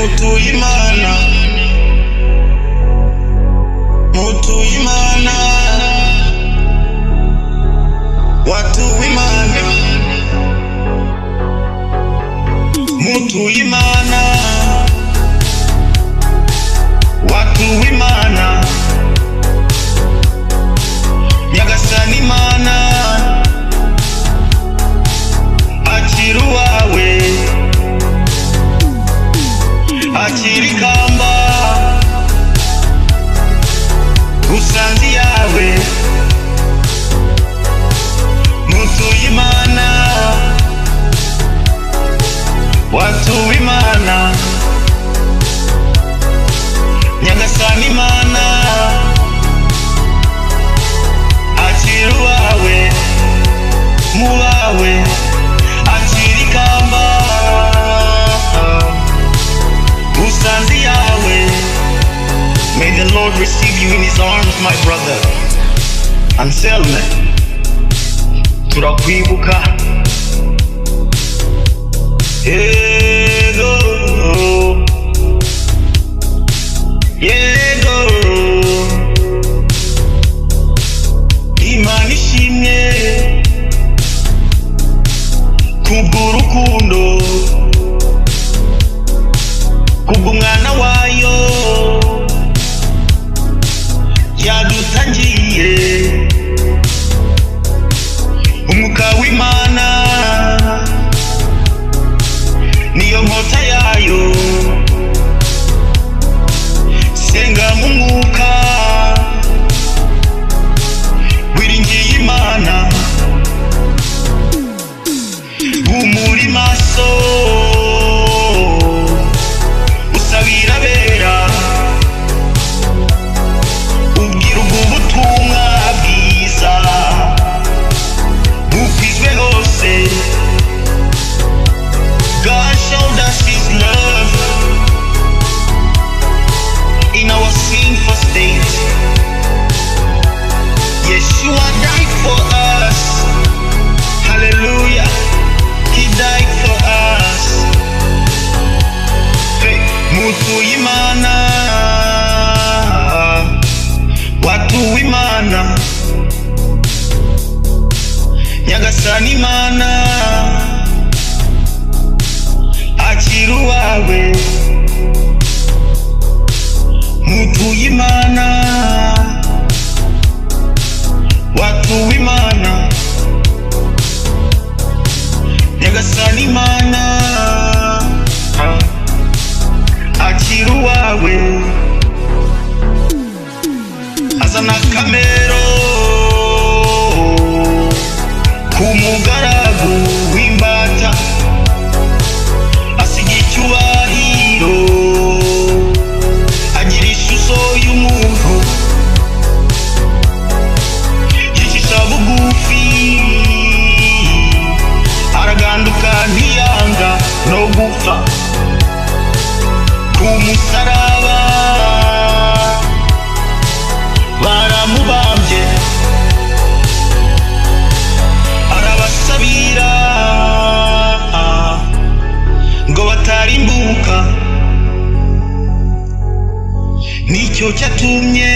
Mutuyimana, Mutuyimana, watu w'Imana, Mutuyimana, watu w'Imana, Nyagasani Imana, akira uwawe, akira ikamba, usanze yawe, Mutuyimana, watu w'Imana, Nyagasani Imana, akira uwawe, mu bawe, akira ikamba, usanze yawe. May the Lord receive you in his arms, my brother. Anselme, turakwibuka. Yego, yego, Imana ishimye kubw'urukundo, kubw'umwana wayo yadutangiye, umwuka w'Imana niyo nkota yayo, senga mu mwuka, wiringiye Imana, umuri maso, usabira bera, ubwira ubutumwa bwiza bukwizwe hose. God showed us his love in our sinful state. Yeshua died for us. Hallelujah. He died for us. Hey, Mutuyimana, watu w'Imana, Nyagasani Imana, akira uwawe, Mutuyimana, watu w'Imana, Nyagasani Imana, akira uwawe, azana kamero k'umugaragu w'imbata, asiga icyubahiro, agira ishusho y'umuntu, yicisha bugufi, araganduka ntiyanga no gupfa, ku musaraba baramubambye, arabasabira ngo batarimbuka, nicyo cyatumye